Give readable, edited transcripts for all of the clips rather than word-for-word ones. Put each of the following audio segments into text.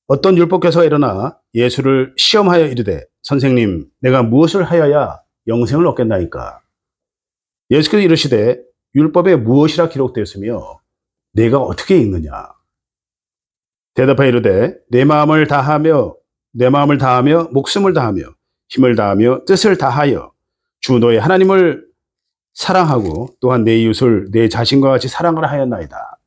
어떤 율법교사가 일어나 예수를 시험하여 이르되 선생님 내가 무엇을 하여야 영생을 얻겠나이까. 예수께서 이르시되 율법에 무엇이라 기록되었으며 내가 어떻게 읽느냐. 대답하여 이르되 내 마음을 다하며 목숨을 다하며 힘을 다하며 뜻을 다하여 주 너의 하나님을 사랑하고 또한 내 이웃을 내 자신과 같이 사랑하라 하였나이다.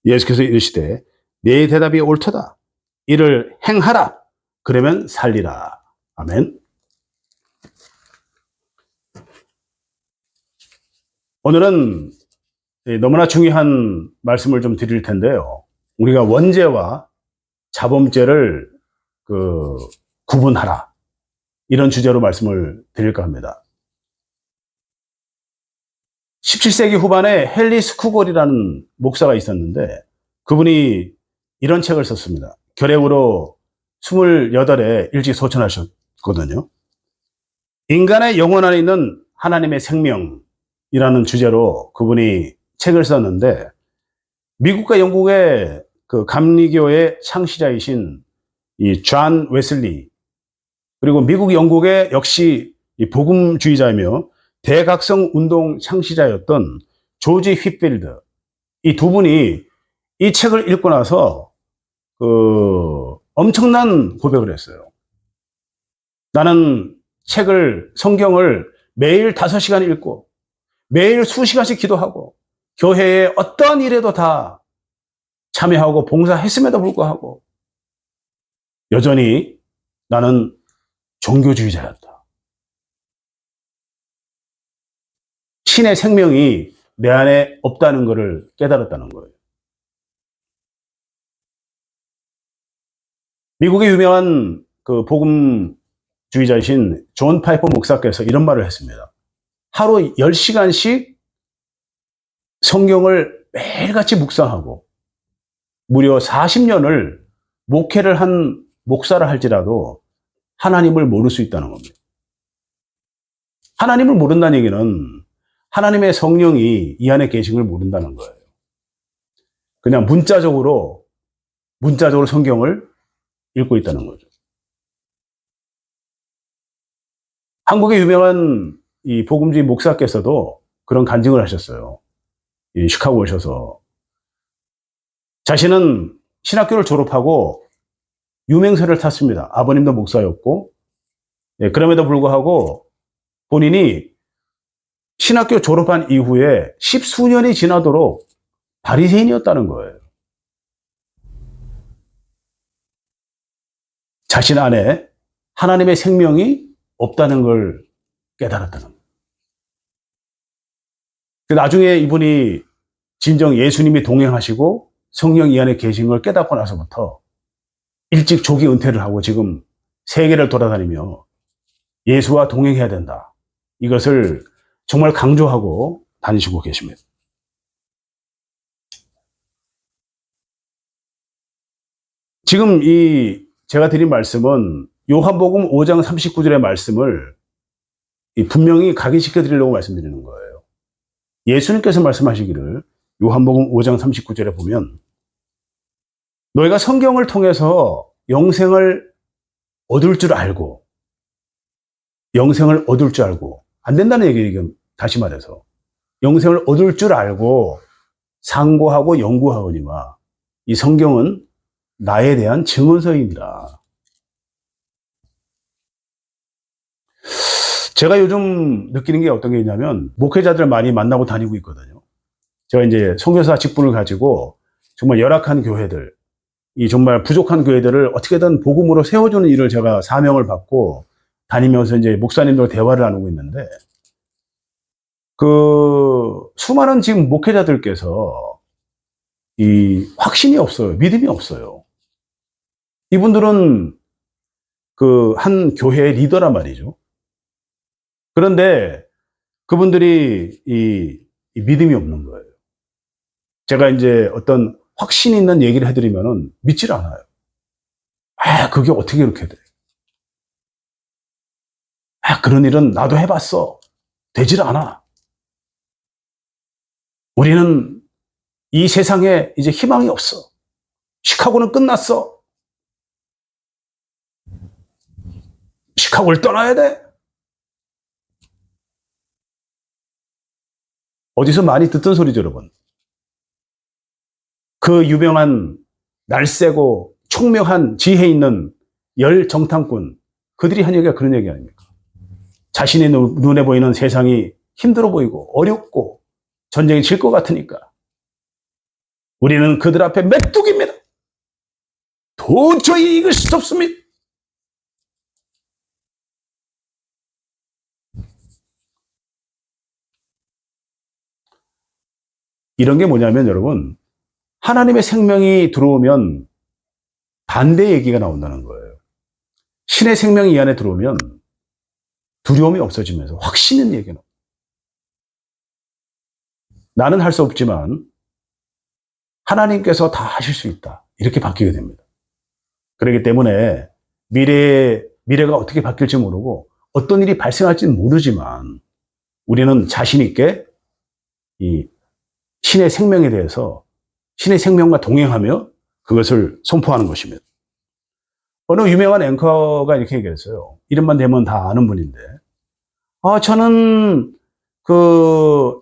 예수께서 이르시되 내 대답이 옳도다. 이를 행하라. 그러면 살리라. 아멘. 오늘은 너무나 중요한 말씀을 좀 드릴 텐데요. 우리가 원죄와 자범죄를 구분하라. 이런 주제로 말씀을 드릴까 합니다. 17세기 후반에 헨리 스쿠골이라는 목사가 있었는데 그분이 이런 책을 썼습니다. 결핵으로 28에 일찍 소천하셨거든요. 인간의 영혼 안에 있는 하나님의 생명이라는 주제로 그분이 책을 썼는데 미국과 영국의 그 감리교의 창시자이신 이 존 웨슬리 그리고 미국 영국의 역시 이 복음주의자이며 대각성 운동 창시자였던 조지 휘필드 이 두 분이 이 책을 읽고 나서 엄청난 고백을 했어요. 나는 성경을 매일 5시간 읽고 매일 수시간씩 기도하고 교회의 어떠한 일에도 다 참여하고 봉사했음에도 불구하고 여전히 나는 종교주의자였다. 신의 생명이 내 안에 없다는 것을 깨달았다는 거예요. 미국의 유명한 그 복음주의자이신 존 파이퍼 목사께서 이런 말을 했습니다. 하루 10시간씩 성경을 매일같이 묵상하고 무려 40년을 목회를 한 목사를 할지라도 하나님을 모를 수 있다는 겁니다. 하나님을 모른다는 얘기는 하나님의 성령이 이 안에 계신 걸 모른다는 거예요. 그냥 문자적으로 성경을 읽고 있다는 거죠. 한국의 유명한 이 복음주의 목사께서도 그런 간증을 하셨어요. 이 시카고 오셔서 자신은 신학교를 졸업하고 유명세를 탔습니다. 아버님도 목사였고 그럼에도 불구하고 본인이 신학교 졸업한 이후에 10수년이 지나도록 바리새인이었다는 거예요. 자신 안에 하나님의 생명이 없다는 걸 깨달았다는 거예요. 나중에 이분이 진정 예수님이 동행하시고 성령 이 안에 계신 걸 깨닫고 나서부터 일찍 조기 은퇴를 하고 지금 세계를 돌아다니며 예수와 동행해야 된다. 이것을 정말 강조하고 다니시고 계십니다. 지금 제가 드린 말씀은 요한복음 5장 39절의 말씀을 분명히 각인시켜 드리려고 말씀드리는 거예요. 예수님께서 말씀하시기를 요한복음 5장 39절에 보면 너희가 성경을 통해서 영생을 얻을 줄 알고 안 된다는 얘기예요. 다시 말해서 영생을 얻을 줄 알고 상고하고 연구하거니와 이 성경은 나에 대한 증언서입니다. 제가 요즘 느끼는 게 어떤 게 있냐면 목회자들 많이 만나고 다니고 있거든요. 제가 이제 선교사 직분을 가지고 정말 열악한 교회들, 이 정말 부족한 교회들을 어떻게든 복음으로 세워주는 일을 제가 사명을 받고 다니면서 이제 목사님들과 대화를 나누고 있는데 수많은 지금 목회자들께서 이 확신이 없어요. 믿음이 없어요. 이분들은 한 교회의 리더란 말이죠. 그런데 그분들이 이 믿음이 없는 거예요. 제가 이제 어떤 확신 있는 얘기를 해드리면은 믿질 않아요. 그게 어떻게 이렇게 돼? 그런 일은 나도 해봤어. 되질 않아. 우리는 이 세상에 이제 희망이 없어. 시카고는 끝났어. 시카고를 떠나야 돼. 어디서 많이 듣던 소리죠, 여러분. 그 유명한 날쌔고 총명한 지혜 있는 열 정탐꾼, 그들이 한 얘기가 그런 얘기 아닙니까? 자신의 눈에 보이는 세상이 힘들어 보이고 어렵고 전쟁이 질 것 같으니까 우리는 그들 앞에 메뚜기입니다. 도저히 이길 수 없습니다. 이런 게 뭐냐면 여러분, 하나님의 생명이 들어오면 반대 얘기가 나온다는 거예요. 신의 생명이 이 안에 들어오면 두려움이 없어지면서 확신 있는 얘기가 나옵니다. 나는 할 수 없지만 하나님께서 다 하실 수 있다. 이렇게 바뀌게 됩니다. 그렇기 때문에 미래가 어떻게 바뀔지 모르고 어떤 일이 발생할지는 모르지만 우리는 자신 있게 이 신의 생명에 대해서 신의 생명과 동행하며 그것을 선포하는 것입니다. 어느 유명한 앵커가 이렇게 얘기했어요. 이름만 대면 다 아는 분인데, 저는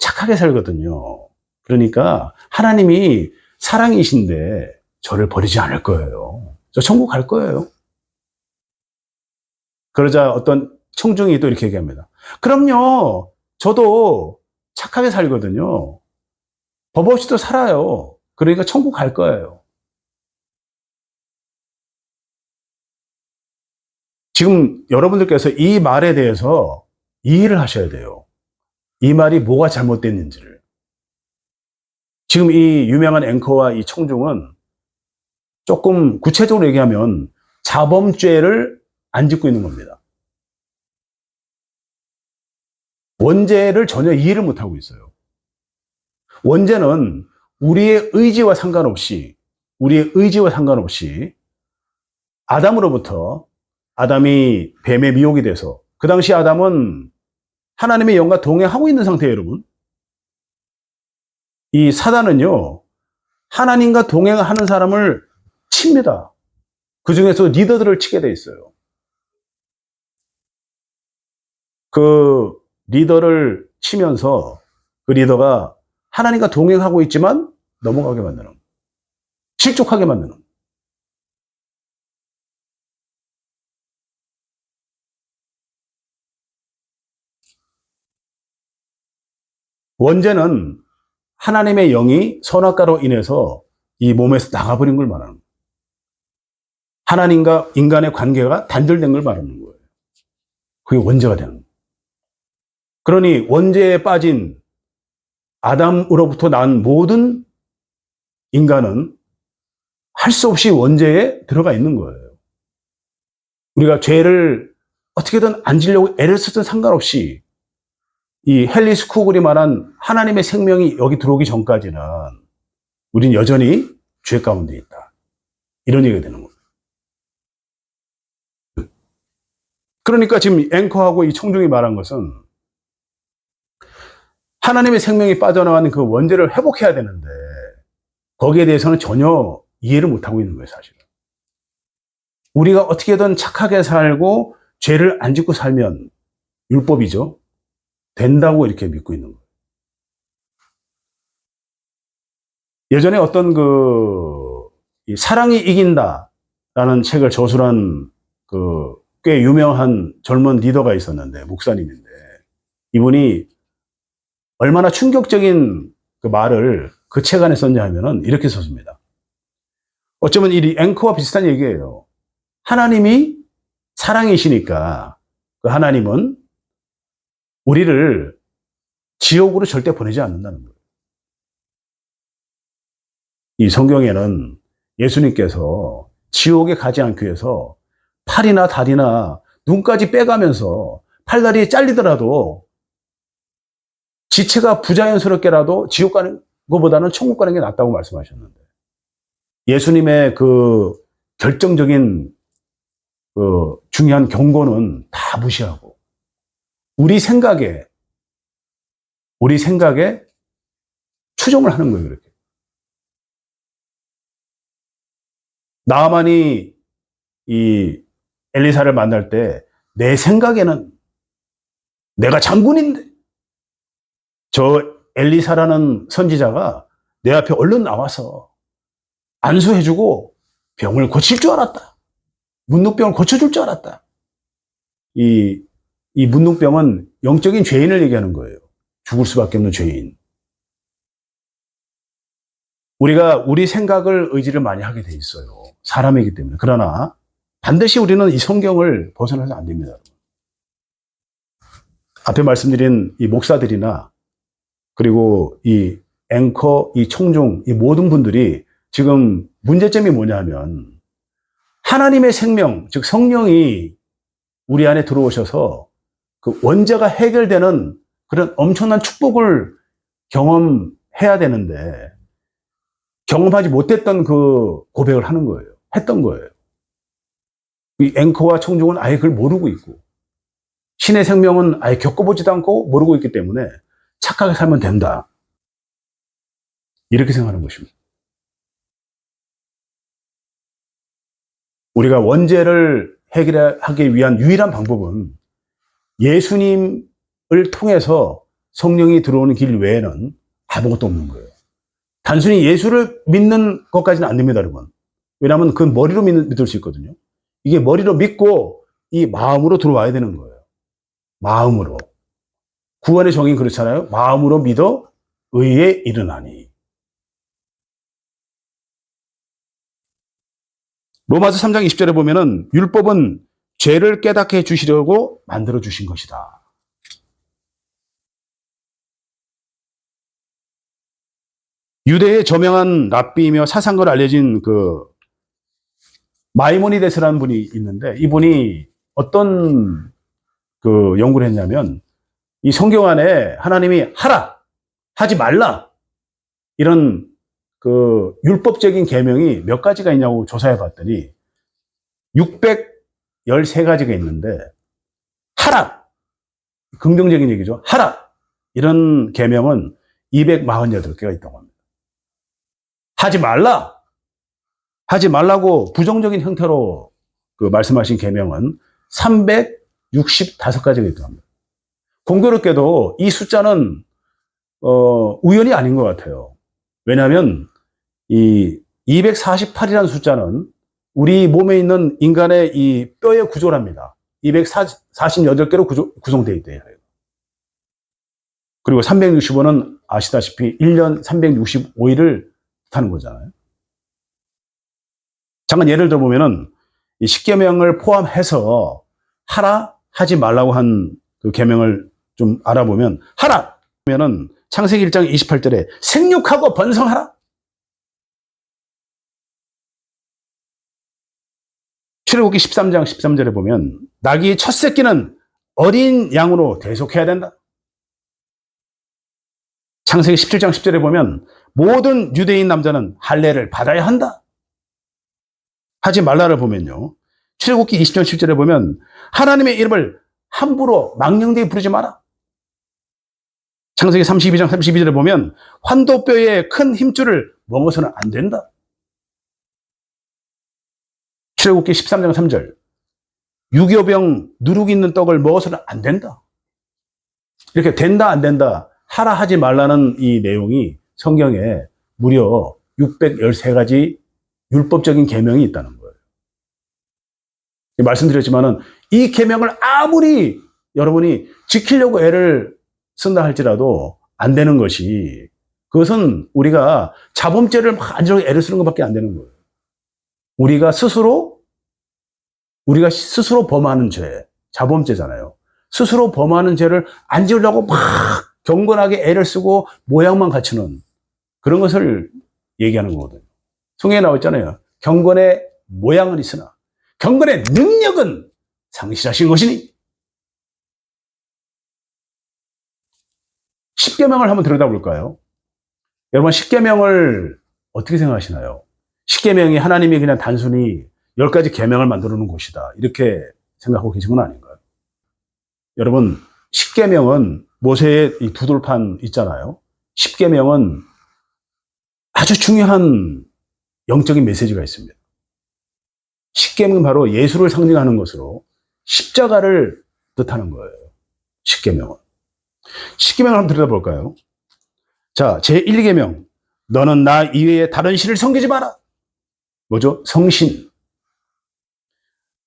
착하게 살거든요. 그러니까 하나님이 사랑이신데 저를 버리지 않을 거예요. 저 천국 갈 거예요. 그러자 어떤 청중이 또 이렇게 얘기합니다. 그럼요, 저도 착하게 살거든요. 법 없이도 살아요. 그러니까 천국 갈 거예요. 지금 여러분들께서 이 말에 대해서 이해를 하셔야 돼요. 이 말이 뭐가 잘못됐는지를. 지금 이 유명한 앵커와 이 청중은 조금 구체적으로 얘기하면 자범죄를 안 짓고 있는 겁니다. 원죄를 전혀 이해를 못하고 있어요. 원죄는 우리의 의지와 상관없이 아담으로부터 아담이 뱀의 미혹이 돼서 그 당시 아담은 하나님의 영과 동행하고 있는 상태예요, 여러분. 이 사단은요, 하나님과 동행하는 사람을 칩니다. 그 중에서 리더들을 치게 돼 있어요. 그 리더를 치면서 그 리더가 하나님과 동행하고 있지만 넘어가게 만드는, 실족하게 만드는. 원죄는 하나님의 영이 선악과로 인해서 이 몸에서 나가버린 걸 말하는 거예요. 하나님과 인간의 관계가 단절된 걸 말하는 거예요. 그게 원죄가 되는 거예요. 그러니 원죄에 빠진 아담으로부터 난 모든 인간은 할 수 없이 원죄에 들어가 있는 거예요. 우리가 죄를 어떻게든 안 지려고 애를 쓰든 상관없이 이 헨리 스쿠글이 말한 하나님의 생명이 여기 들어오기 전까지는 우린 여전히 죄 가운데 있다. 이런 얘기가 되는 거예요. 그러니까 지금 앵커하고 이 청중이 말한 것은 하나님의 생명이 빠져나가는 그 원죄를 회복해야 되는데 거기에 대해서는 전혀 이해를 못하고 있는 거예요, 사실은. 우리가 어떻게든 착하게 살고 죄를 안 짓고 살면 율법이죠. 된다고 이렇게 믿고 있는 거예요. 예전에 어떤 사랑이 이긴다라는 책을 저술한 꽤 유명한 젊은 리더가 있었는데, 목사님인데, 이분이 얼마나 충격적인 그 말을 그 책 안에 썼냐 하면은 이렇게 썼습니다. 어쩌면 이 앵커와 비슷한 얘기예요. 하나님이 사랑이시니까 그 하나님은 우리를 지옥으로 절대 보내지 않는다는 거예요. 이 성경에는 예수님께서 지옥에 가지 않기 위해서 팔이나 다리나 눈까지 빼가면서 팔다리 잘리더라도 지체가 부자연스럽게라도 지옥 가는 것보다는 천국 가는 게 낫다고 말씀하셨는데, 예수님의 그 결정적인 중요한 경고는 다 무시하고 우리 생각에 추종을 하는 거예요. 그렇게. 나아만이 이 엘리사를 만날 때 내 생각에는 내가 장군인데 저 엘리사라는 선지자가 내 앞에 얼른 나와서 안수해주고 병을 고칠 줄 알았다. 문둥병을 고쳐줄 줄 알았다. 이 문둥병은 영적인 죄인을 얘기하는 거예요. 죽을 수밖에 없는 죄인. 우리가 우리 생각을 의지를 많이 하게 돼 있어요. 사람이기 때문에. 그러나 반드시 우리는 이 성경을 벗어나서 안 됩니다. 앞에 말씀드린 이 목사들이나 그리고 이 앵커, 이 청중, 이 모든 분들이 지금 문제점이 뭐냐면 하나님의 생명, 즉 성령이 우리 안에 들어오셔서 그 원죄가 해결되는 그런 엄청난 축복을 경험해야 되는데 경험하지 못했던 그 고백을 하는 거예요. 했던 거예요. 이 앵커와 청중은 아예 그걸 모르고 있고 신의 생명은 아예 겪어보지도 않고 모르고 있기 때문에 착하게 살면 된다. 이렇게 생각하는 것입니다. 우리가 원죄를 해결하기 위한 유일한 방법은 예수님을 통해서 성령이 들어오는 길 외에는 아무것도 없는 거예요. 단순히 예수를 믿는 것까지는 안 됩니다, 여러분. 왜냐하면 그 머리로 믿을 수 있거든요. 이게 머리로 믿고 이 마음으로 들어와야 되는 거예요. 마음으로. 구원의 정의는 그렇잖아요. 마음으로 믿어 의에 이르나니. 로마서 3장 20절에 보면은 율법은 죄를 깨닫게 해주시려고 만들어 주신 것이다. 유대의 저명한 랍비이며 사상가로 알려진 그 마이모니데스라는 분이 있는데 이분이 어떤 그 연구를 했냐면 이 성경 안에 하나님이 하라, 하지 말라 이런 그 율법적인 계명이 몇 가지가 있냐고 조사해 봤더니 613가지가 있는데 하라, 긍정적인 얘기죠. 하라 이런 계명은 248개가 있다고 합니다. 하지 말라, 하지 말라고 부정적인 형태로 그 말씀하신 계명은 365가지가 있다고 합니다. 공교롭게도 이 숫자는 우연이 아닌 것 같아요. 왜냐하면 이 248이라는 숫자는 우리 몸에 있는 인간의 이 뼈의 구조랍니다. 248개로 구성되어 있대요. 그리고 365는 아시다시피 1년 365일을 하는 거잖아요. 잠깐 예를 들어보면은 이 십계명을 포함해서 하라, 하지 말라고 한 그 계명을 좀 알아보면 하라! 그러면은 창세기 1장 28절에 생육하고 번성하라. 출애굽기 13장 13절에 보면 나귀의 첫 새끼는 어린 양으로 대속해야 된다. 창세기 17장 10절에 보면 모든 유대인 남자는 할례를 받아야 한다. 하지 말라를 보면요. 출애굽기 20장 10절에 보면 하나님의 이름을 함부로 망령되게 부르지 마라. 창세기 32장 32절에 보면 환도뼈에 큰 힘줄을 먹어서는 안 된다. 출애굽기 13장 3절 유교병 누룩 있는 떡을 먹어서는 안 된다. 이렇게 된다 안 된다 하라 하지 말라는 이 내용이 성경에 무려 613가지 율법적인 계명이 있다는 거예요. 말씀드렸지만은 이 계명을 아무리 여러분이 지키려고 애를 쓴다 할지라도 안 되는 것이 그것은 우리가 자범죄를 막 안지르게 애를 쓰는 것밖에 안 되는 거예요. 우리가 스스로 범하는 죄, 자범죄잖아요. 스스로 범하는 죄를 안 지으려고 막 경건하게 애를 쓰고 모양만 갖추는 그런 것을 얘기하는 거거든요. 성경에 나와 있잖아요. 경건의 모양은 있으나 경건의 능력은 상실하신 것이니. 십계명을 한번 들여다볼까요? 여러분 십계명을 어떻게 생각하시나요? 십계명이 하나님이 그냥 단순히 10가지 계명을 만들어 놓은 곳이다 이렇게 생각하고 계신 건 아닌가요? 여러분 십계명은 모세의 이 두 돌판 있잖아요. 십계명은 아주 중요한 영적인 메시지가 있습니다. 십계명은 바로 예수를 상징하는 것으로 십자가를 뜻하는 거예요. 십계명은. 십계명을 한번 들여다볼까요? 자, 제1, 2계명. 너는 나 이외에 다른 신을 섬기지 마라. 뭐죠? 성신.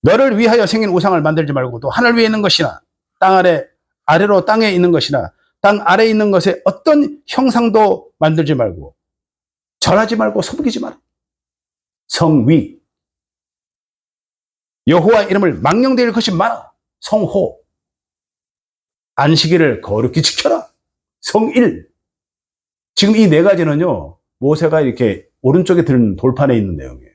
너를 위하여 생긴 우상을 만들지 말고 또 하늘 위에 있는 것이나 땅 아래로 땅에 있는 것이나 땅 아래에 있는 것에 어떤 형상도 만들지 말고 절하지 말고 섬기지 마라. 성위. 여호와 이름을 망령되이 것이 마라. 성호. 안식일을 거룩히 지켜라. 성일. 지금 이 네 가지는요, 모세가 이렇게 오른쪽에 든 돌판에 있는 내용이에요.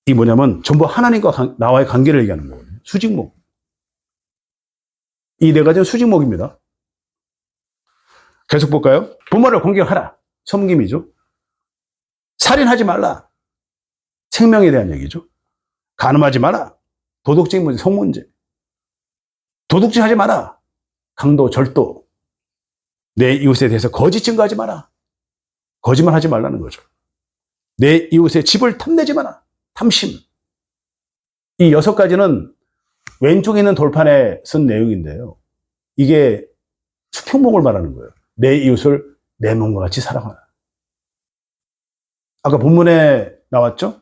이 뭐냐면 전부 하나님과 나와의 관계를 얘기하는 거거든요. 수직목. 이 네 가지는 수직목입니다. 계속 볼까요? 부모를 공경하라. 섬김이죠. 살인하지 말라. 생명에 대한 얘기죠. 간음하지 마라. 도덕적인 문제, 성문제. 도둑질하지 마라. 강도, 절도. 내 이웃에 대해서 거짓 증거하지 마라. 거짓말 하지 말라는 거죠. 내 이웃의 집을 탐내지 마라. 탐심. 이 6가지는 왼쪽에 있는 돌판에 쓴 내용인데요. 이게 수평목을 말하는 거예요. 내 이웃을 내 몸과 같이 사랑하라. 아까 본문에 나왔죠?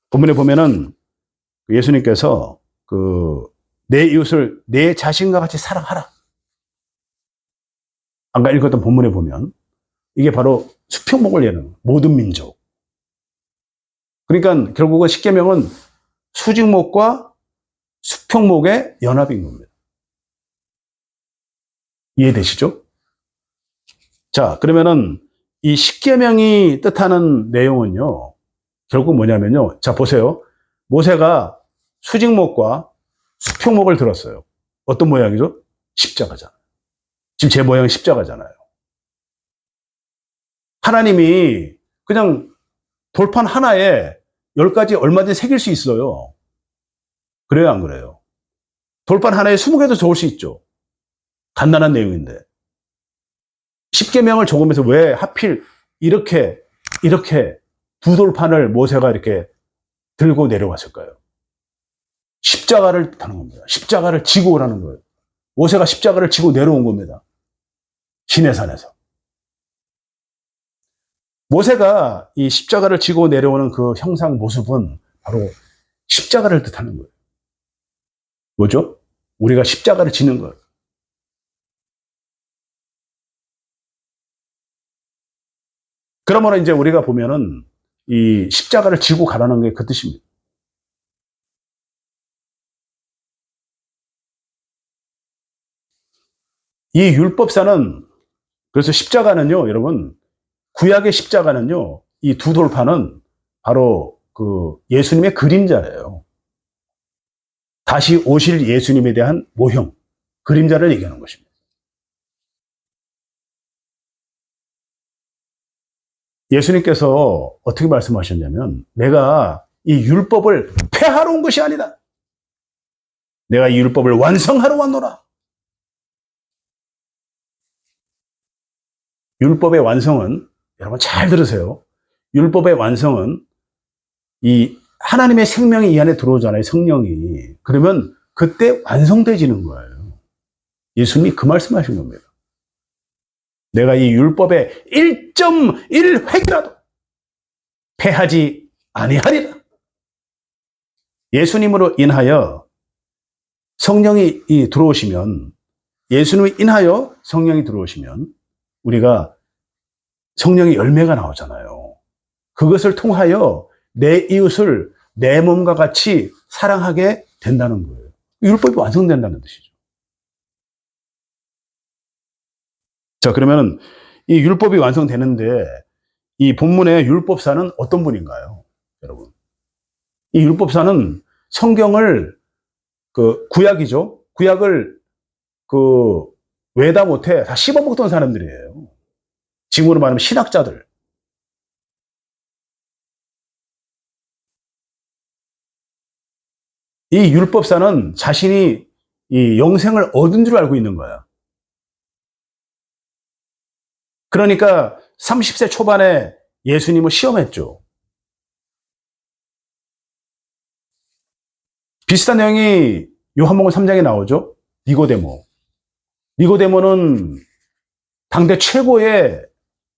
본문에 보면은 예수님께서 내 이웃을 내 자신과 같이 사랑하라. 아까 읽었던 본문에 보면 이게 바로 수평목을 얘기하는 모든 민족. 그러니까 결국은 십계명은 수직목과 수평목의 연합인 겁니다. 이해되시죠? 자, 그러면은 이 십계명이 뜻하는 내용은요, 결국 뭐냐면요. 자, 보세요. 모세가 수직목과 수평목을 들었어요. 어떤 모양이죠? 십자가잖아요. 지금 제 모양은 십자가잖아요. 하나님이 그냥 돌판 하나에 10가지 얼마든지 새길 수 있어요. 그래요, 안 그래요? 돌판 하나에 20개도 적을 수 있죠. 간단한 내용인데. 십계명을 적으면서 왜 하필 이렇게 두 돌판을 모세가 이렇게 들고 내려왔을까요? 십자가를 뜻하는 겁니다. 십자가를 지고 오라는 거예요. 모세가 십자가를 지고 내려온 겁니다. 시내산에서. 모세가 이 십자가를 지고 내려오는 그 형상 모습은 바로 십자가를 뜻하는 거예요. 뭐죠? 우리가 십자가를 지는 거예요. 그러면 이제 우리가 보면은 이 십자가를 지고 가라는 게 그 뜻입니다. 이 율법사는, 그래서 십자가는요, 여러분, 구약의 십자가는요, 이 두 돌판은 바로 예수님의 그림자예요. 다시 오실 예수님에 대한 모형, 그림자를 얘기하는 것입니다. 예수님께서 어떻게 말씀하셨냐면, 내가 이 율법을 폐하러 온 것이 아니다. 내가 이 율법을 완성하러 왔노라. 율법의 완성은, 여러분 잘 들으세요. 율법의 완성은 이 하나님의 생명이 이 안에 들어오잖아요. 성령이. 그러면 그때 완성되지는 거예요. 예수님이 그 말씀하신 겁니다. 내가 이 율법의 1.1획이라도 폐하지 아니하리라. 예수님으로 인하여 성령이 들어오시면, 예수님을 인하여 성령이 들어오시면 우리가 성령의 열매가 나오잖아요. 그것을 통하여 내 이웃을 내 몸과 같이 사랑하게 된다는 거예요. 율법이 완성된다는 뜻이죠. 자, 그러면 이 율법이 완성되는데 이 본문의 율법사는 어떤 분인가요? 여러분. 이 율법사는 성경을 구약이죠. 구약을 외다 못해 다 씹어먹던 사람들이에요. 지금으로 말하면 신학자들. 이 율법사는 자신이 이 영생을 얻은 줄 알고 있는 거야. 그러니까 30세 초반에 예수님을 시험했죠. 비슷한 내용이 요한복음 3장에 나오죠. 니고데모. 니고데모는 당대 최고의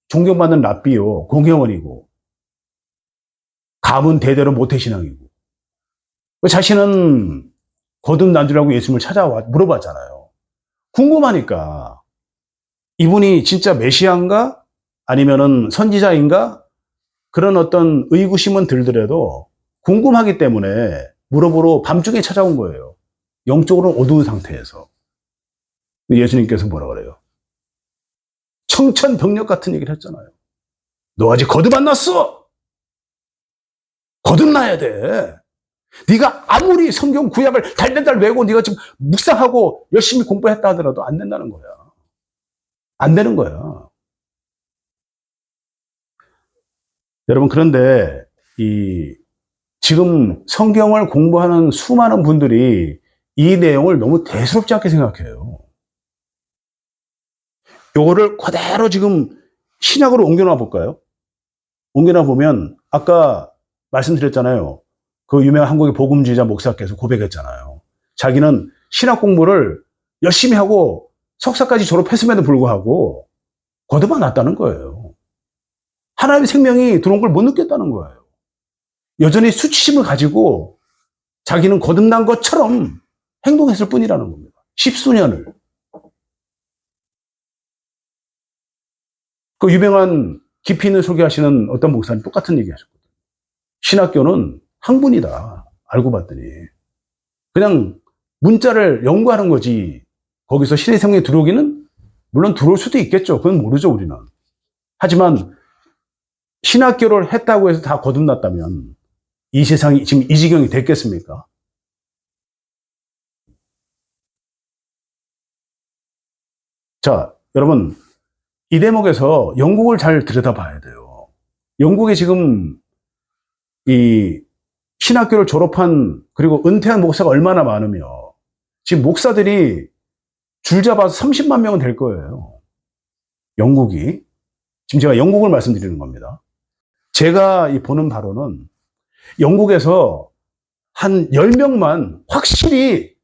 존경받는 랍비요. 공회원이고 가문 대대로 모태신앙이고 자신은 거듭난주라고 예수님을 찾아와 물어봤잖아요. 궁금하니까 이분이 진짜 메시아인가 아니면은 선지자인가 그런 어떤 의구심은 들더라도 궁금하기 때문에 물어보러 밤중에 찾아온 거예요. 영적으로는 어두운 상태에서. 예수님께서 뭐라 그래요? 청천벽력 같은 얘기를 했잖아요. 너 아직 거듭 안 났어. 거듭나야 돼. 네가 아무리 성경 구약을 달달달 외고 네가 지금 묵상하고 열심히 공부했다 하더라도 안 된다는 거야. 안 되는 거야. 여러분 그런데 지금 성경을 공부하는 수많은 분들이 이 내용을 너무 대수롭지 않게 생각해요. 요거를 그대로 지금 신약으로 옮겨놔 볼까요? 옮겨놔 보면 아까 말씀드렸잖아요. 그 유명한 한국의 복음주의자 목사께서 고백했잖아요. 자기는 신학 공부를 열심히 하고 석사까지 졸업했음에도 불구하고 거듭 안 났다는 거예요. 하나님의 생명이 들어온 걸 못 느꼈다는 거예요. 여전히 수치심을 가지고 자기는 거듭난 것처럼 행동했을 뿐이라는 겁니다. 십수년을. 그 유명한 깊이 있는 설교하시는 어떤 목사님 똑같은 얘기 하셨거든요. 신학교는 학문이다. 알고 봤더니. 그냥 문자를 연구하는 거지. 거기서 신의 생명이 들어오기는 물론 들어올 수도 있겠죠. 그건 모르죠, 우리는. 하지만 신학교를 했다고 해서 다 거듭났다면 이 세상이 지금 이 지경이 됐겠습니까? 자, 여러분 이 대목에서 영국을 잘 들여다봐야 돼요. 영국에 지금 이 신학교를 졸업한 그리고 은퇴한 목사가 얼마나 많으며 지금 목사들이 줄 잡아서 30만 명은 될 거예요. 영국이. 지금 제가 영국을 말씀드리는 겁니다. 제가 보는 바로는 영국에서 한 10명만 확실히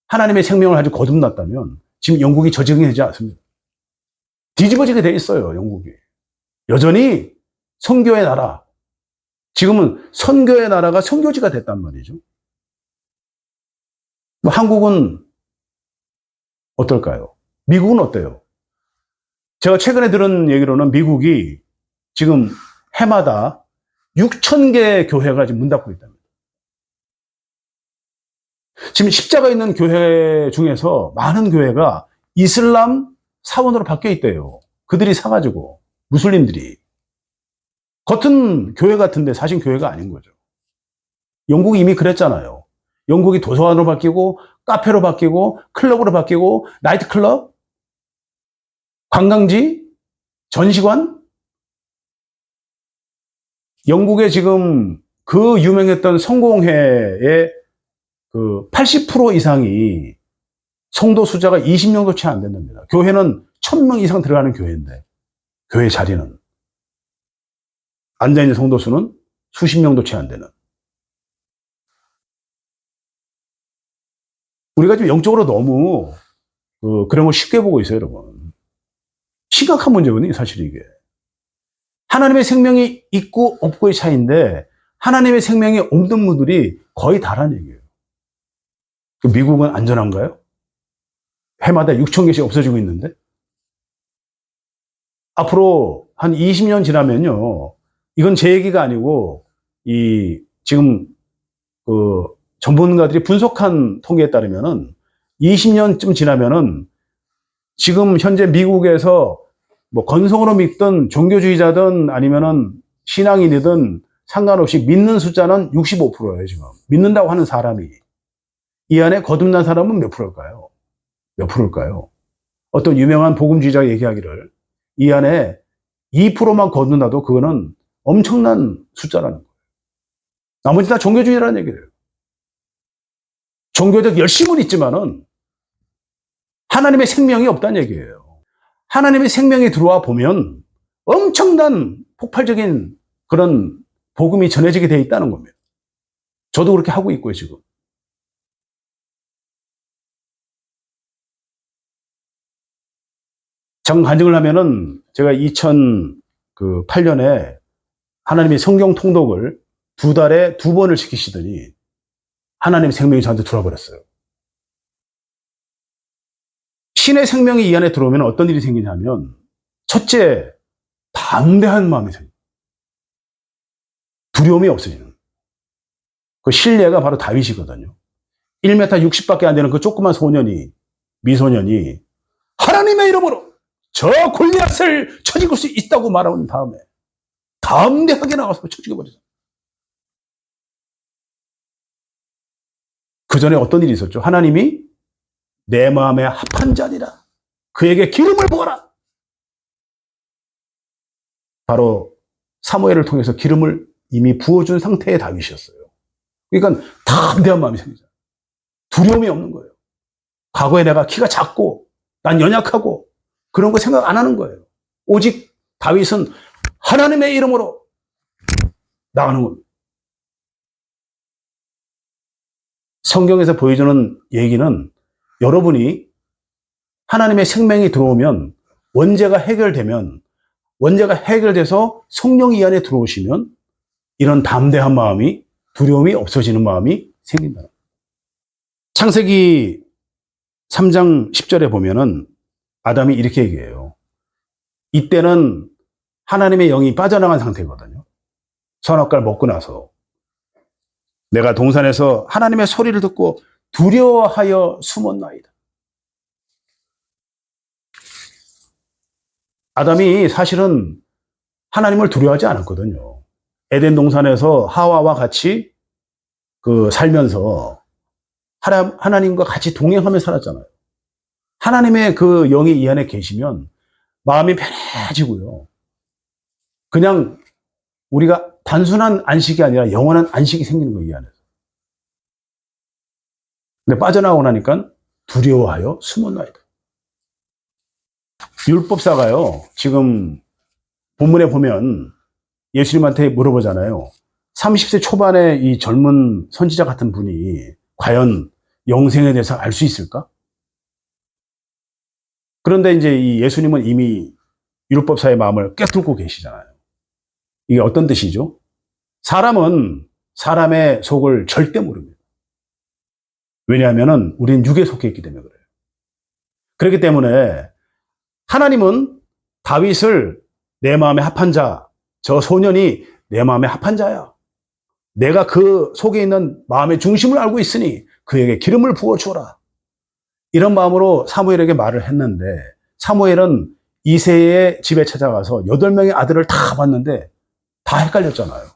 하나님의 생명을 가지고 거듭났다면 지금 영국이 저 지경이 되지 않습니다. 뒤집어지게 돼 있어요, 영국이. 여전히 선교의 나라. 지금은 선교의 나라가 선교지가 됐단 말이죠. 한국은 어떨까요? 미국은 어때요? 제가 최근에 들은 얘기로는 미국이 지금 해마다 6,000개 교회가 지금 문 닫고 있답니다. 지금 십자가 있는 교회 중에서 많은 교회가 이슬람 사원으로 바뀌어 있대요. 그들이 사가지고, 무슬림들이. 겉은 교회 같은데 사실 교회가 아닌 거죠. 영국이 이미 그랬잖아요. 영국이 도서관으로 바뀌고, 카페로 바뀌고, 클럽으로 바뀌고, 나이트클럽, 관광지, 전시관. 영국에 지금 그 유명했던 성공회의 그 80% 이상이 성도 숫자가 20명도 채 안 된답니다. 교회는 1,000명 이상 들어가는 교회인데, 교회 자리는. 앉아있는 성도 수는 수십 명도 채 안 되는. 우리가 지금 영적으로 너무 그런 걸 쉽게 보고 있어요, 여러분. 심각한 문제거든요, 사실 이게. 하나님의 생명이 있고 없고의 차이인데 하나님의 생명이 없는 분들이 거의 다란 얘기예요. 미국은 안전한가요? 해마다 6,000개씩 없어지고 있는데 앞으로 한 20년 지나면요, 이건 제 얘기가 아니고 지금 그 전문가들이 분석한 통계에 따르면은 20년쯤 지나면은 지금 현재 미국에서 뭐 건성으로 믿든 종교주의자든 아니면은 신앙인이든 상관없이 믿는 숫자는 65%예요, 지금. 믿는다고 하는 사람이. 이 안에 거듭난 사람은 몇 프로일까요? 몇 프로일까요? 어떤 유명한 복음주의자가 얘기하기를 이 안에 2%만 거듭나도 그거는 엄청난 숫자라는 거예요. 나머지 다 종교주의라는 얘기예요. 종교적 열심은 있지만은 하나님의 생명이 없다는 얘기예요. 하나님의 생명이 들어와 보면 엄청난 폭발적인 그런 복음이 전해지게 돼 있다는 겁니다. 저도 그렇게 하고 있고요, 지금. 잠깐 간증을 하면은 제가 2008년에 하나님의 성경 통독을 2달에 2번을 시키시더니 하나님의 생명이 저한테 들어와 버렸어요. 신의 생명이 이 안에 들어오면 어떤 일이 생기냐면, 첫째, 담대한 마음이 생겨요. 두려움이 없어지는. 그 신뢰가 바로 다윗이거든요. 1m 60밖에 안 되는 그 조그만 미소년이 하나님의 이름으로 저 골리앗을 쳐 죽일 수 있다고 말한 다음에 담대하게 나가서 쳐 죽여버리죠. 그 전에 어떤 일이 있었죠? 하나님이 내 마음에 합한 자니라, 그에게 기름을 부어라. 바로 사무엘을 통해서 기름을 이미 부어준 상태의 다윗이었어요. 그러니까 담대한 마음이 생기죠. 두려움이 없는 거예요. 과거에 내가 키가 작고 난 연약하고 그런 거 생각 안 하는 거예요. 오직 다윗은 하나님의 이름으로 나가는 겁니다. 성경에서 보여주는 얘기는, 여러분이 하나님의 생명이 들어오면, 원죄가 해결돼서 성령이 이 안에 들어오시면 이런 담대한 마음이, 두려움이 없어지는 마음이 생긴다. 창세기 3장 10절에 보면은 아담이 이렇게 얘기해요. 이때는 하나님의 영이 빠져나간 상태거든요. 선악과를 먹고 나서 내가 동산에서 하나님의 소리를 듣고 두려워하여 숨었나이다. 아담이 사실은 하나님을 두려워하지 않았거든요. 에덴 동산에서 하와와 같이 살면서 하나님과 같이 동행하며 살았잖아요. 하나님의 그 영이 이 안에 계시면 마음이 편해지고요. 그냥 우리가 단순한 안식이 아니라 영원한 안식이 생기는 거예요, 이 안에서. 근데 빠져나오고 나니까 두려워하여 숨었나이다. 율법사가요, 지금 본문에 보면 예수님한테 물어보잖아요. 30세 초반의 이 젊은 선지자 같은 분이 과연 영생에 대해서 알 수 있을까? 그런데 이제 이 예수님은 이미 율법사의 마음을 꿰뚫고 계시잖아요. 이게 어떤 뜻이죠? 사람은 사람의 속을 절대 모릅니다. 왜냐하면 우리는 육에 속해 있기 때문에 그래요. 그렇기 때문에 하나님은 다윗을 내 마음에 합한 자, 저 소년이 내 마음에 합한 자야. 내가 그 속에 있는 마음의 중심을 알고 있으니 그에게 기름을 부어주어라. 이런 마음으로 사무엘에게 말을 했는데, 사무엘은 이새의 집에 찾아가서 8명의 아들을 다 봤는데 다 헷갈렸잖아요.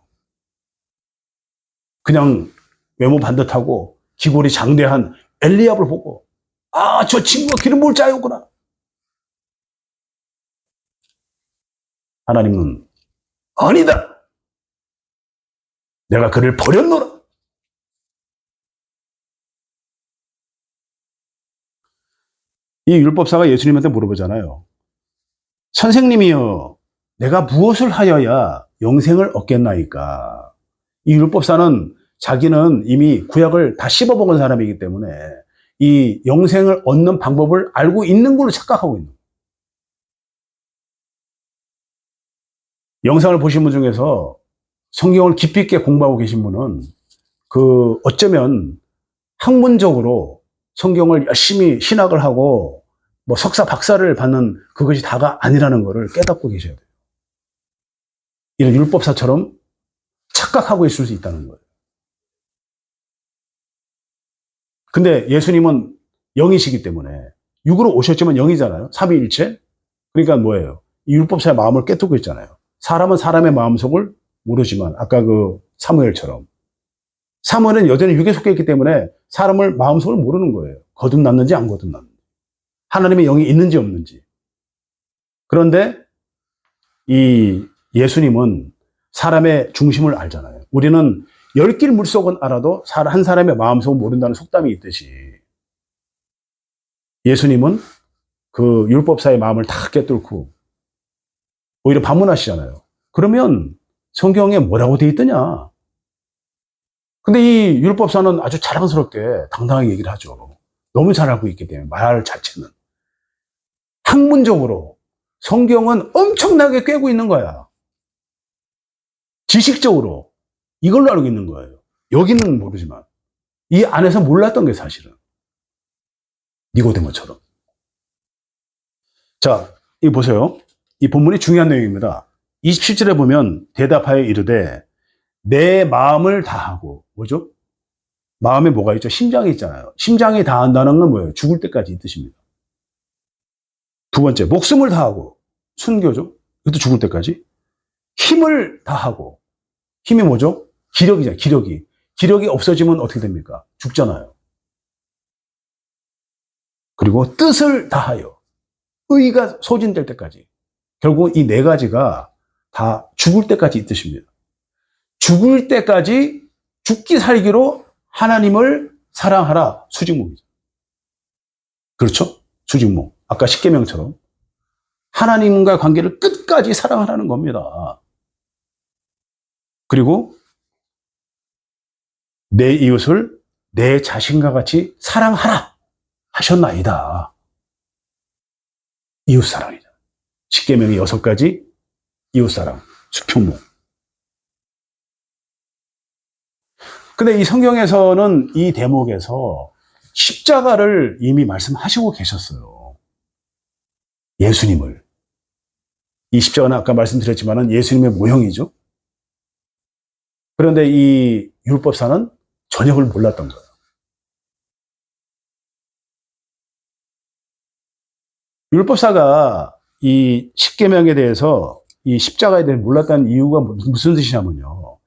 그냥 외모 반듯하고 기골이 장대한 엘리압을 보고, 아, 저 친구가 기름 부을 자였구나. 하나님은 아니다. 내가 그를 버렸노라. 이 율법사가 예수님한테 물어보잖아요. 선생님이여, 내가 무엇을 하여야 영생을 얻겠나이까? 이 율법사는 자기는 이미 구약을 다 씹어먹은 사람이기 때문에 이 영생을 얻는 방법을 알고 있는 걸로 착각하고 있는 거예요. 영상을 보신 분 중에서 성경을 깊이 있게 공부하고 계신 분은 어쩌면 학문적으로 성경을 열심히 신학을 하고 뭐 석사 박사를 받는 그것이 다가 아니라는 것을 깨닫고 계셔야 돼요. 이런 율법사처럼 착각하고 있을 수 있다는 거예요. 근데 예수님은 영이시기 때문에, 육으로 오셨지만 영이잖아요. 삼위일체. 그러니까 뭐예요? 이 율법사의 마음을 깨닫고 있잖아요. 사람은 사람의 마음속을 모르지만, 아까 사무엘처럼, 사무엘은 여전히 육에 속해 있기 때문에 사람을 마음속을 모르는 거예요. 거듭났는지 안 거듭났는지, 하나님의 영이 있는지 없는지. 그런데 이 예수님은 사람의 중심을 알잖아요. 우리는 10길 물속은 알아도 한 사람의 마음속은 모른다는 속담이 있듯이, 예수님은 그 율법사의 마음을 다 깨뚫고 오히려 반문하시잖아요. 그러면 성경에 뭐라고 돼 있더냐? 근데 이 율법사는 아주 자랑스럽게 당당하게 얘기를 하죠. 너무 잘 알고 있기 때문에, 말 자체는. 학문적으로 성경은 엄청나게 꿰고 있는 거야. 지식적으로. 이걸로 알고 있는 거예요. 여기는 모르지만. 이 안에서 몰랐던 게 사실은. 니고데모처럼. 자, 이거 보세요. 이 본문이 중요한 내용입니다. 27절에 보면 대답하여 이르되 내 마음을 다하고, 뭐죠? 마음에 뭐가 있죠? 심장이 있잖아요. 심장이 다한다는 건 뭐예요? 죽을 때까지 이 뜻입니다. 두 번째, 목숨을 다하고, 순교죠? 이것도 죽을 때까지. 힘을 다하고, 힘이 뭐죠? 기력이잖아요, 기력이. 기력이 없어지면 어떻게 됩니까? 죽잖아요. 그리고 뜻을 다하여, 의가 소진될 때까지. 결국 이 네 가지가 다 죽을 때까지 이 뜻입니다. 죽을 때까지 죽기 살기로 하나님을 사랑하라. 수직목이죠. 그렇죠? 수직목. 아까 십계명처럼 하나님과 관계를 끝까지 사랑하라는 겁니다. 그리고 내 이웃을 내 자신과 같이 사랑하라 하셨나이다. 이웃사랑이죠. 십계명의 6가지 이웃사랑, 수평목. 근데 이 성경에서는 이 대목에서 십자가를 이미 말씀하시고 계셨어요. 예수님을. 이 십자가는 아까 말씀드렸지만 예수님의 모형이죠. 그런데 이 율법사는 전혀 그걸 몰랐던 거예요. 율법사가 이 십계명에 대해서 이 십자가에 대해 몰랐다는 이유가 무슨 뜻이냐면요.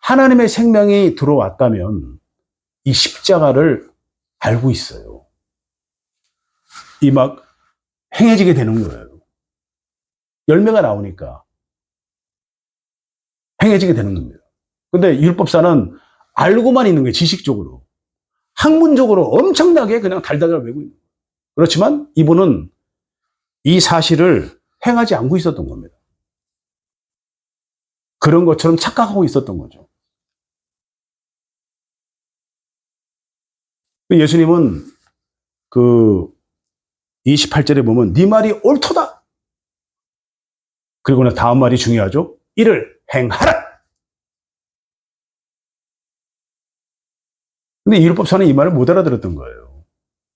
하나님의 생명이 들어왔다면 이 십자가를 알고 있어요. 이 막 행해지게 되는 거예요. 열매가 나오니까 행해지게 되는 겁니다. 근데 율법사는 알고만 있는 거예요. 지식적으로. 학문적으로 엄청나게 그냥 달달달 외우고 있는 거예요. 그렇지만 이분은 이 사실을 행하지 않고 있었던 겁니다. 그런 것처럼 착각하고 있었던 거죠. 예수님은 그 28절에 보면 네 말이 옳도다. 그리고 나 다음 말이 중요하죠. 이를 행하라. 근데 이 율법사는 이 말을 못 알아들었던 거예요.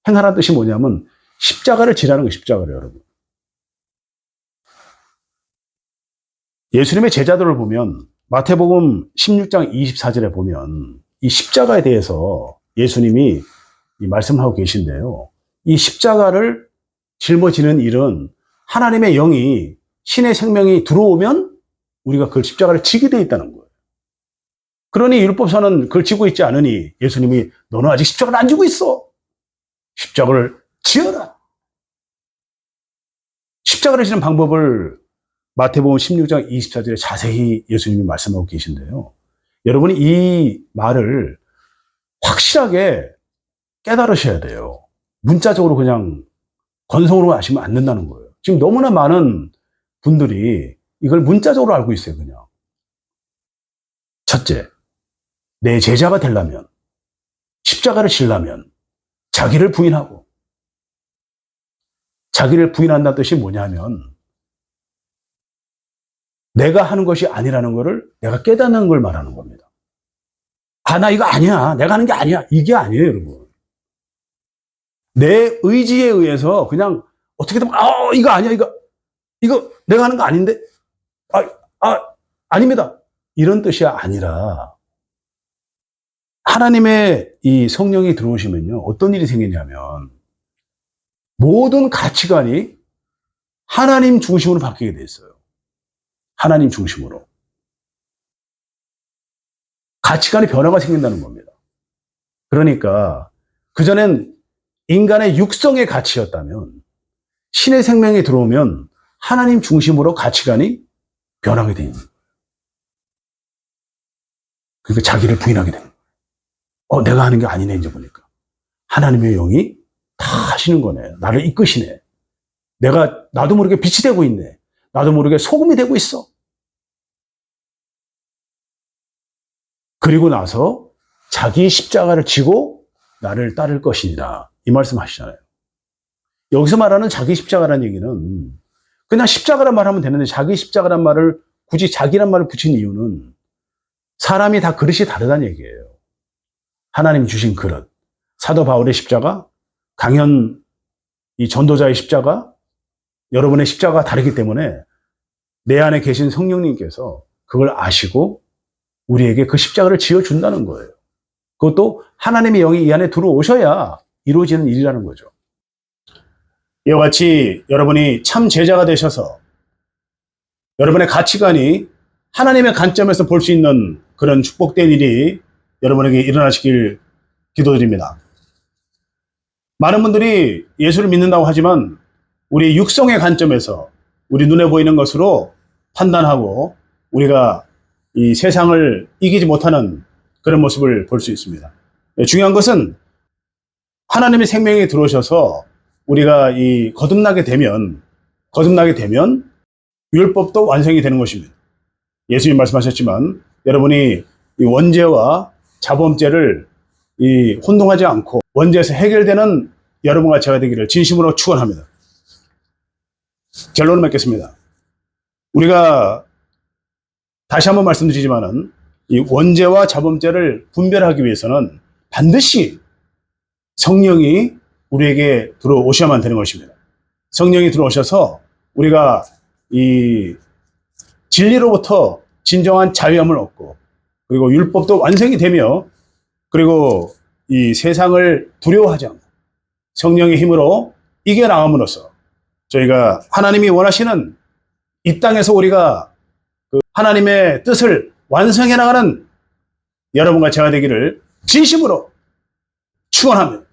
행하라는 뜻이 뭐냐면 십자가를 지라는 거예요. 십자가를 여러분. 예수님의 제자들을 보면 마태복음 16장 24절에 보면 이 십자가에 대해서 예수님이 이 말씀하고 계신데요. 이 십자가를 짊어지는 일은 하나님의 영이 신의 생명이 들어오면 우리가 그 십자가를 지게 돼 있다는 거예요. 그러니 율법사는 그걸 지고 있지 않으니 예수님이 너는 아직 십자가를 안 지고 있어. 십자가를 지어라. 십자가를 지는 방법을 마태복음 16장 24절에 자세히 예수님이 말씀하고 계신데요. 여러분이 이 말을 확실하게 깨달으셔야 돼요. 문자적으로 그냥 건성으로 아시면 안 된다는 거예요. 지금 너무나 많은 분들이 이걸 문자적으로 알고 있어요, 그냥. 첫째, 내 제자가 되려면, 십자가를 지려면 자기를 부인하고, 자기를 부인한다는 뜻이 뭐냐면 내가 하는 것이 아니라는 것을 내가 깨닫는 걸 말하는 겁니다. 아, 나 이거 아니야. 내가 하는 게 아니야. 이게 아니에요, 여러분. 내 의지에 의해서 그냥 어떻게든, 이거 아니야. 이거 내가 하는 거 아닌데? 아닙니다. 이런 뜻이 아니라 하나님의 이 성령이 들어오시면요. 어떤 일이 생기냐면 모든 가치관이 하나님 중심으로 바뀌게 돼 있어요. 하나님 중심으로. 가치관의 변화가 생긴다는 겁니다. 그러니까 그전엔 인간의 육성의 가치였다면 신의 생명이 들어오면 하나님 중심으로 가치관이 변하게 되는 거예요. 그러니까 자기를 부인하게 되는 거예요. 내가 하는 게 아니네 이제 보니까. 하나님의 영이 다 하시는 거네. 나를 이끄시네. 나도 모르게 빛이 되고 있네. 나도 모르게 소금이 되고 있어. 그리고 나서 자기 십자가를 지고 나를 따를 것이니라. 이 말씀 하시잖아요. 여기서 말하는 자기 십자가라는 얘기는 그냥 십자가란 말 하면 되는데 자기 십자가란 말을 굳이 자기란 말을 붙인 이유는 사람이 다 그릇이 다르다는 얘기예요. 하나님이 주신 그릇. 사도 바울의 십자가, 강현 이 전도자의 십자가, 여러분의 십자가가 다르기 때문에 내 안에 계신 성령님께서 그걸 아시고 우리에게 그 십자가를 지어준다는 거예요. 그것도 하나님의 영이 이 안에 들어오셔야 이루어지는 일이라는 거죠. 이와 같이 여러분이 참 제자가 되셔서 여러분의 가치관이 하나님의 관점에서 볼 수 있는 그런 축복된 일이 여러분에게 일어나시길 기도드립니다. 많은 분들이 예수를 믿는다고 하지만 우리 육성의 관점에서 우리 눈에 보이는 것으로 판단하고 우리가 이 세상을 이기지 못하는 그런 모습을 볼 수 있습니다. 중요한 것은 하나님의 생명이 들어오셔서 우리가 이 거듭나게 되면 율법도 완성이 되는 것입니다. 예수님 말씀하셨지만 여러분이 이 원죄와 자범죄를 이 혼동하지 않고 원죄에서 해결되는 여러분과 제가 되기를 진심으로 축원합니다. 결론을 맺겠습니다. 우리가 다시 한번 말씀드리지만은 이 원죄와 자범죄를 분별하기 위해서는 반드시 성령이 우리에게 들어오셔야만 되는 것입니다. 성령이 들어오셔서 우리가 이 진리로부터 진정한 자유함을 얻고 그리고 율법도 완성이 되며 그리고 이 세상을 두려워하지 않고 성령의 힘으로 이겨나감으로써 저희가 하나님이 원하시는 이 땅에서 우리가 그 하나님의 뜻을 완성해 나가는 여러분과 제가 되기를 진심으로 축원합니다.